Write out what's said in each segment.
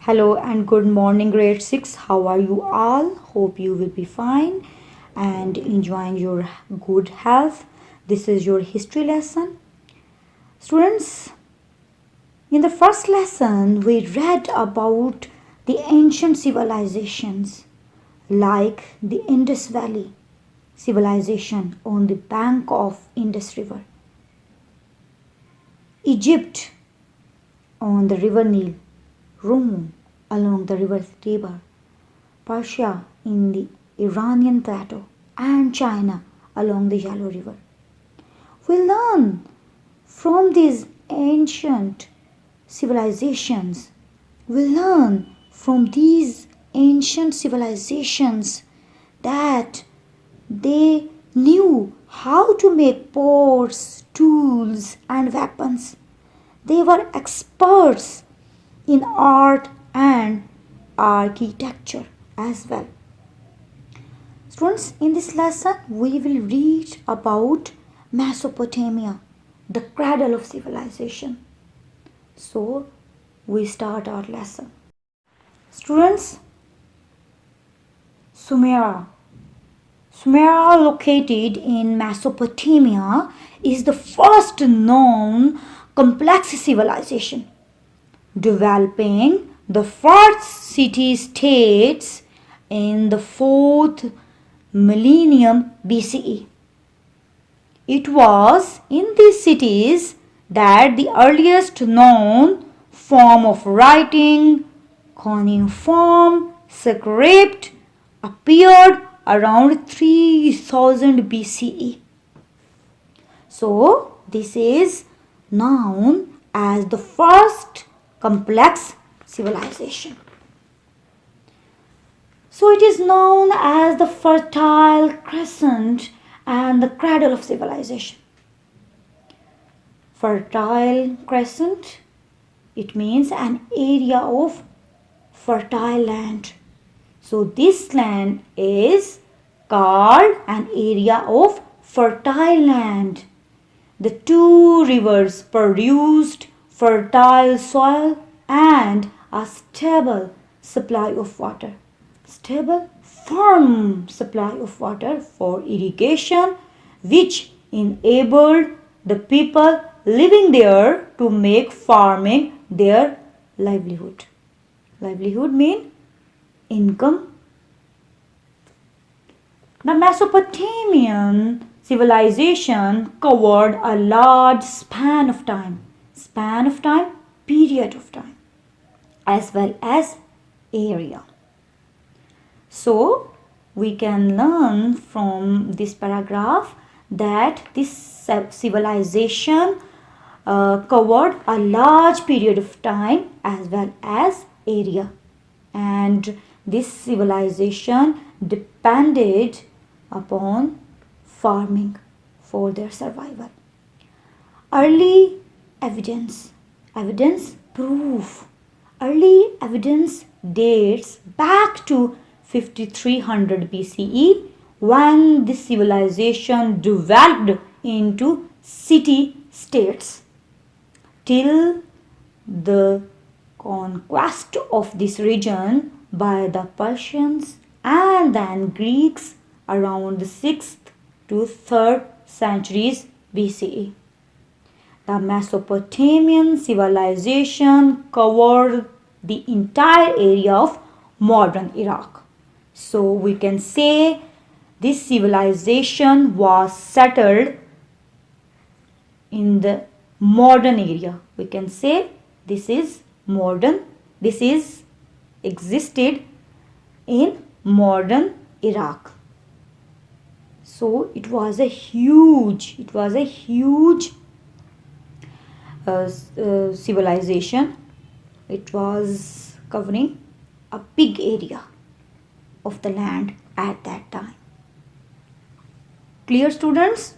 Hello and good morning, grade 6. How are you all? Hope you will be fine and enjoying your good health. This is your history lesson. Students, in the first lesson, we read about the ancient civilizations like the Indus Valley civilization on the bank of Indus River, Egypt on the river Nile, Rome along the river Tiber, Persia in the Iranian plateau, and China along the Yellow River. We learn from these ancient civilizations. We learn from these ancient civilizations that they knew how to make pots, tools, and weapons. They were experts in art and architecture as well. Students, in this lesson, we will read about Mesopotamia, the cradle of civilization. So, we start our lesson. Students, Sumera. Sumera, located in Mesopotamia, is the first known complex civilization, developing the first city-states in the 4th millennium BCE. It was in these cities that the earliest known form of writing, cuneiform script, appeared around 3000 BCE. So, this is known as the first complex civilization. So it is known as the Fertile Crescent and the cradle of civilization. Fertile Crescent, it means an area of fertile land. So this land is called an area of fertile land. The two rivers produced fertile soil and a stable supply of water. Stable, firm supply of water for irrigation, which enabled the people living there to make farming their livelihood. Livelihood means income. The Mesopotamian civilization covered a large span of time, period of time, as well as area. So, we can learn from this paragraph that this civilization covered a large period of time as well as area, and this civilization depended upon farming for their survival. Early evidence, proof. Early evidence dates back to 5300 BCE, when this civilization developed into city-states, till the conquest of this region by the Persians and then Greeks around the 6th to 3rd centuries BCE. The Mesopotamian civilization covered the entire area of modern Iraq. So we can say this civilization was settled in the modern area. We can say this is modern, this is existed in modern Iraq. So it was a huge civilization. It was covering a big area of the land at that time. Clear, students?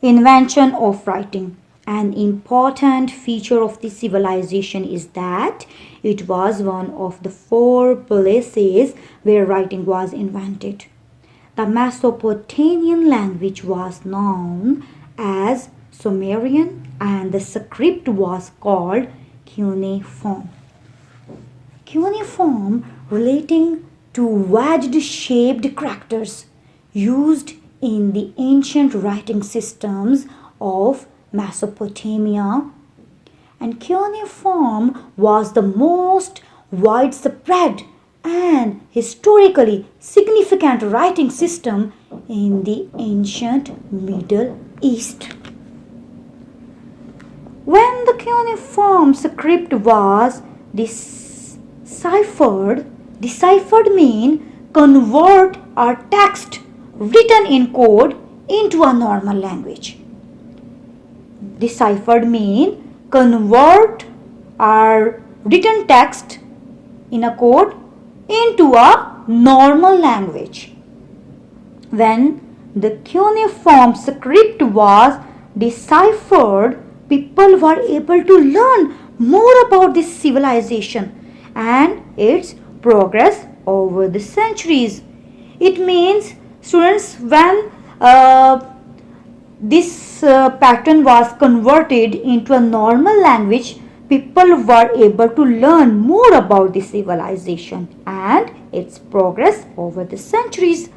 Invention of writing. An important feature of this civilization is that it was one of the 4 places where writing was invented. The Mesopotamian language was known as Sumerian and the script was called cuneiform. Cuneiform relating to wedge-shaped characters used in the ancient writing systems of Mesopotamia, and cuneiform was the most widespread and historically significant writing system in the ancient Middle East. When the cuneiform script was deciphered mean convert a text written in code into a normal language. Deciphered mean convert our written text in a code into a normal language. When the cuneiform script was deciphered, people were able to learn more about this civilization and its progress over the centuries. It means, students, when this pattern was converted into a normal language, people were able to learn more about the civilization and its progress over the centuries.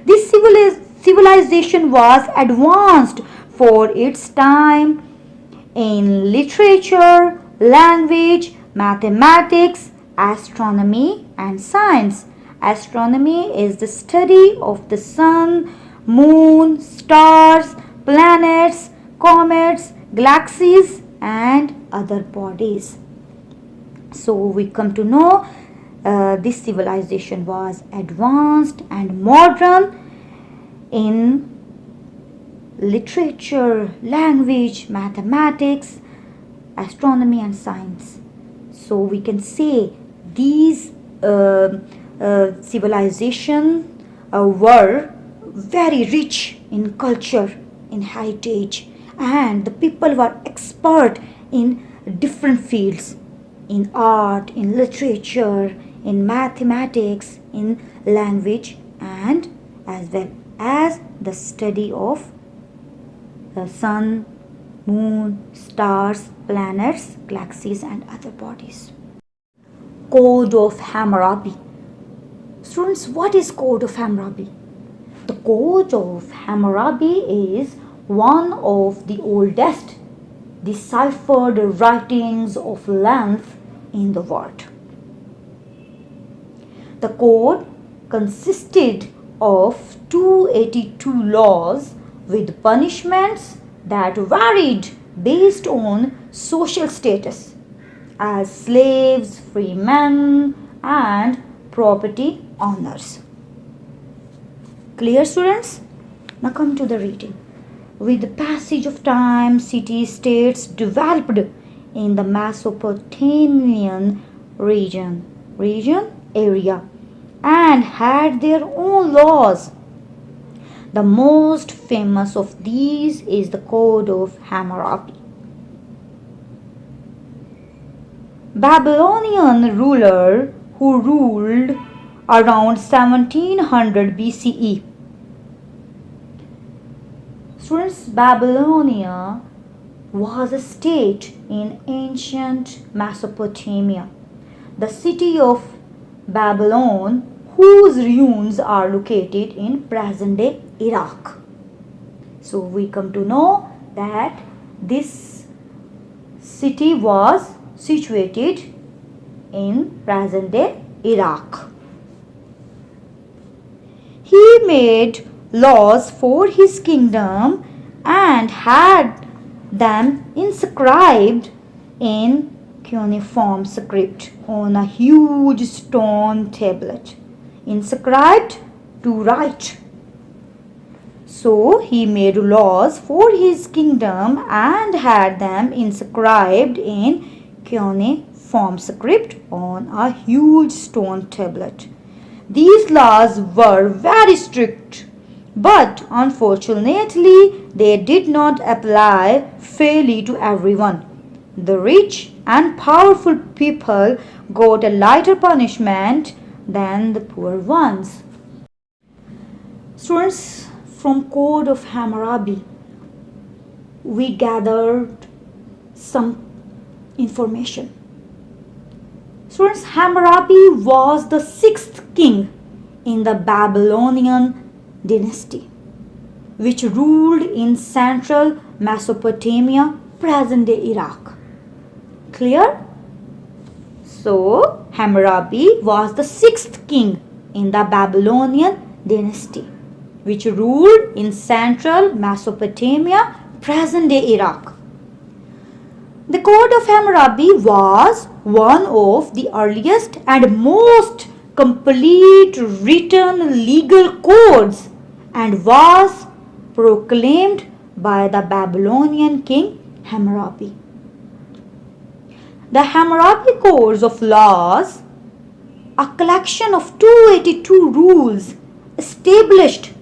This civilization was advanced for its time in literature, language, mathematics, astronomy, and science. Astronomy is the study of the sun, moon, stars, planets, comets, galaxies, and other bodies. So we come to know this civilization was advanced and modern in literature, language, mathematics, astronomy, and science. So we can say these civilizations were very rich in culture, in heritage, and the people were expert in different fields, in art, in literature, in mathematics, in language, and as well as the study of the sun, moon, stars, planets, galaxies, and other bodies. Code of Hammurabi. Students, what is Code of Hammurabi? The Code of Hammurabi is one of the oldest deciphered writings of length in the world. The code consisted of 282 laws with punishments that varied based on social status, as slaves, free men, and property owners. Clear, students? Now come to the reading. With the passage of time, city-states developed in the Mesopotamian area and had their own laws. The most famous of these is the Code of Hammurabi. Babylonian ruler who ruled around 1700 BCE. Students, Babylonia was a state in ancient Mesopotamia. The city of Babylon, whose ruins are located in present-day Iraq. So we come to know that this city was situated in present-day Iraq. He made laws for his kingdom and had them inscribed in cuneiform script on a huge stone tablet, inscribed to write. So he made laws for his kingdom and had them inscribed in cuneiform script on a huge stone tablet. These laws were very strict, but unfortunately they did not apply fairly to everyone. The rich and powerful people got a lighter punishment than the poor ones. Students, from Code of Hammurabi, we gathered some information. Students, Hammurabi was the sixth king in the Babylonian dynasty, which ruled in central Mesopotamia, present-day Iraq. Clear? So, Hammurabi was the sixth king in the Babylonian dynasty, which ruled in central Mesopotamia, present-day Iraq. The Code of Hammurabi was one of the earliest and most complete written legal codes and was proclaimed by the Babylonian king Hammurabi. The Hammurabi Codes of Laws, a collection of 282 rules, established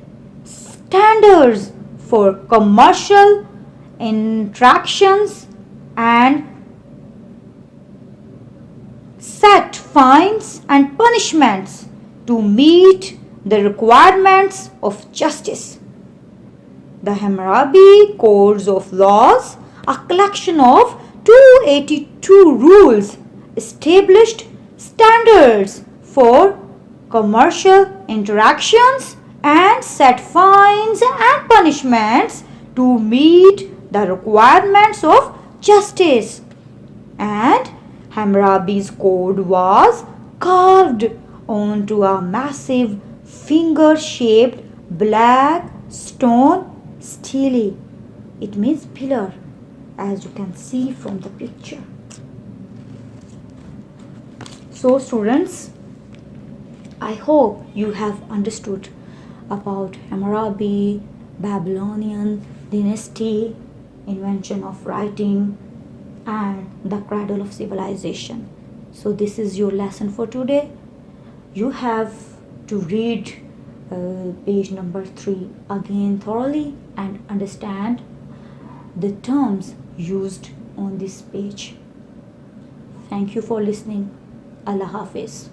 standards for commercial interactions and set fines and punishments to meet the requirements of justice. The Hammurabi Codes of Laws, a collection of 282 rules, established standards for commercial interactions and set fines and punishments to meet the requirements of justice. And Hammurabi's code was carved onto a massive finger-shaped black stone stele. It means pillar, as you can see from the picture. So students, I hope you have understood about Hammurabi, Babylonian dynasty, invention of writing, and the cradle of civilization. So this is your lesson for today. You have to read page number 3 again thoroughly and understand the terms used on this page. Thank you for listening. Allah Hafiz.